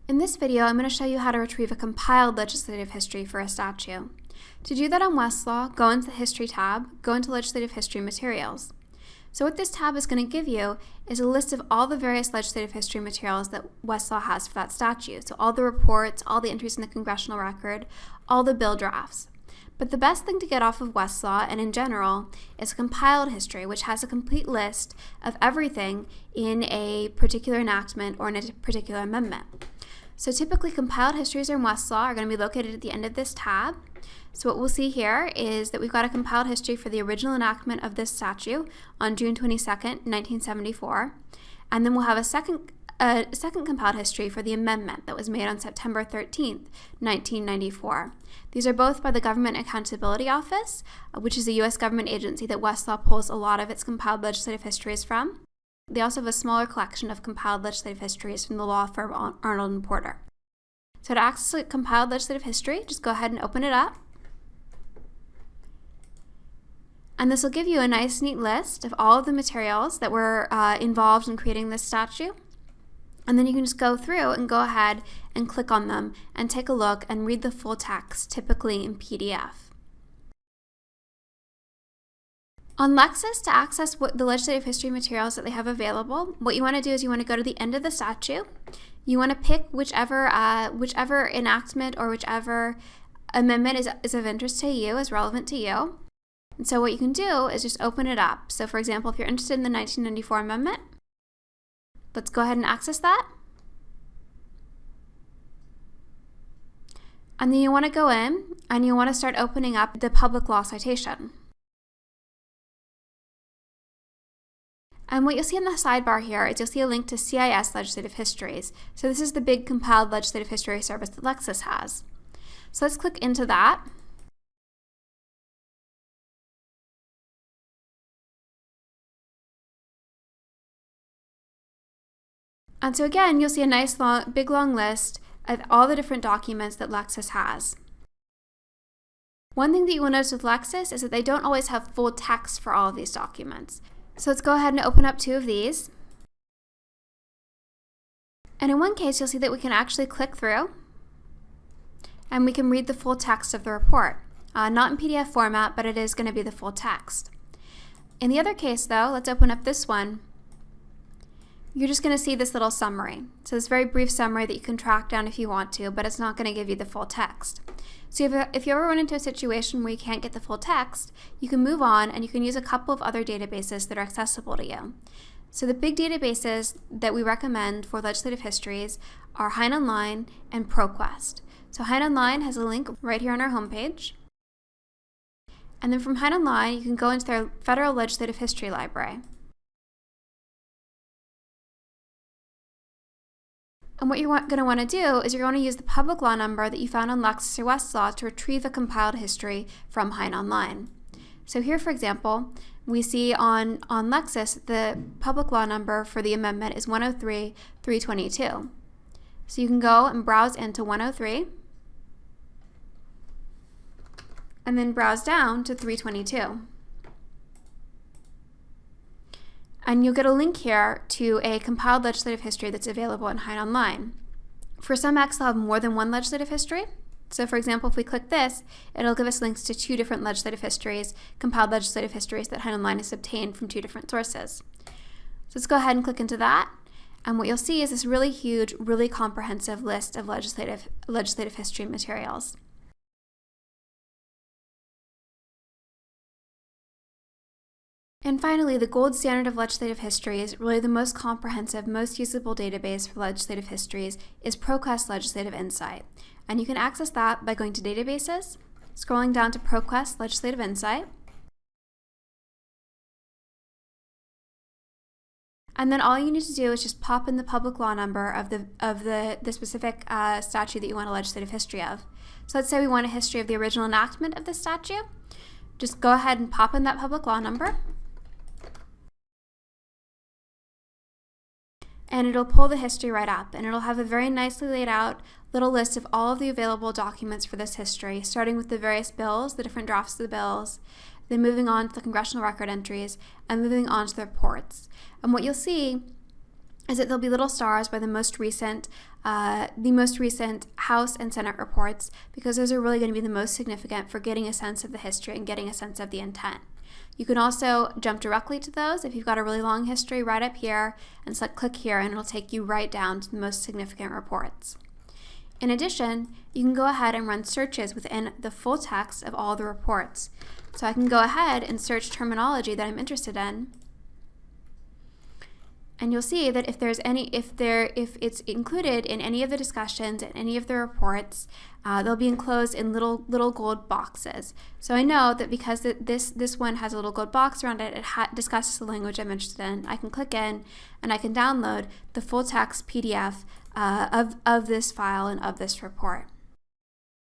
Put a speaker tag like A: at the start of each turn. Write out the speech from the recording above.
A: In this video, I'm going to show you how to retrieve a compiled legislative history for a statute. To do that on Westlaw, go into the History tab, go into Legislative History Materials. So what this tab is going to give you is a list of all the various legislative history materials that Westlaw has for that statute. So all the reports, all the entries in the congressional record, all the bill drafts. But the best thing to get off of Westlaw, and in general, is a compiled history, which has a complete list of everything in a particular enactment or in a particular amendment. So typically compiled histories in Westlaw are going to be located at the end of this tab. So what we'll see here is that we've got a compiled history for the original enactment of this statute on June 22nd, 1974. And then we'll have a second compiled history for the amendment that was made on September 13th, 1994. These are both by the Government Accountability Office, which is a U.S. government agency that Westlaw pulls a lot of its compiled legislative histories from. They also have a smaller collection of compiled legislative histories from the law firm Arnold and Porter. So to access a compiled legislative history, just go ahead and open it up. And this will give you a nice, neat list of all of the materials that were involved in creating this statute. And then you can just go through and go ahead and click on them and take a look and read the full text, typically in PDF. On Lexis, to access the legislative history materials that they have available, what you want to do is you want to go to the end of the statute. You want to pick whichever enactment or whichever amendment is of interest to you, is relevant to you. And so what you can do is just open it up. So for example, if you're interested in the 1994 amendment, let's go ahead and access that. And then you want to go in and you want to start opening up the public law citation. And what you'll see in the sidebar here is you'll see a link to CIS Legislative Histories. So this is the big compiled legislative history service that Lexis has. So let's click into that. And so again, you'll see a nice big long list of all the different documents that Lexis has. One thing that you will notice with Lexis is that they don't always have full text for all of these documents. So let's go ahead and open up two of these. And in one case, you'll see that we can actually click through and we can read the full text of the report. Not in PDF format, but it is going to be the full text. In the other case though, let's open up this one. You're just going to see this little summary. So this very brief summary that you can track down if you want to, but it's not going to give you the full text. So if you ever run into a situation where you can't get the full text, you can move on and you can use a couple of other databases that are accessible to you. So the big databases that we recommend for legislative histories are Hein Online and ProQuest. So Hein Online has a link right here on our homepage. And then from Hein Online, you can go into their Federal Legislative History Library. And what you're going to want to do is you're going to use the public law number that you found on Lexis or Westlaw to retrieve a compiled history from Hein Online. So here, for example, we see on Lexis the public law number for the amendment is 103-322. So you can go and browse into 103 and then browse down to 322. And you'll get a link here to a compiled legislative history that's available in Hein Online. For some acts, they'll have more than one legislative history. So for example, if we click this, it'll give us links to two different legislative histories, compiled legislative histories that Hein Online has obtained from two different sources. So let's go ahead and click into that. And what you'll see is this really huge, really comprehensive list of legislative history materials. And finally, the gold standard of legislative history is really the most comprehensive, most usable database for legislative histories is ProQuest Legislative Insight. And you can access that by going to Databases, scrolling down to ProQuest Legislative Insight. And then all you need to do is just pop in the public law number of the specific statute that you want a legislative history of. So let's say we want a history of the original enactment of this statute. Just go ahead and pop in that public law number. And it'll pull the history right up, and it'll have a very nicely laid out little list of all of the available documents for this history, starting with the various bills, the different drafts of the bills, then moving on to the congressional record entries, and moving on to the reports. And what you'll see is that there'll be little stars by the most recent House and Senate reports, because those are really going to be the most significant for getting a sense of the history and getting a sense of the intent. You can also jump directly to those if you've got a really long history right up here and select click here, and it'll take you right down to the most significant reports. In addition, you can go ahead and run searches within the full text of all the reports. So I can go ahead and search terminology that I'm interested in, and you'll see that if it's included in any of the discussions and any of the reports, they'll be enclosed in little gold boxes. So I know that because this one has a little gold box around it, it discusses the language I'm interested in. I can click in and I can download the full text PDF of this file and of this report.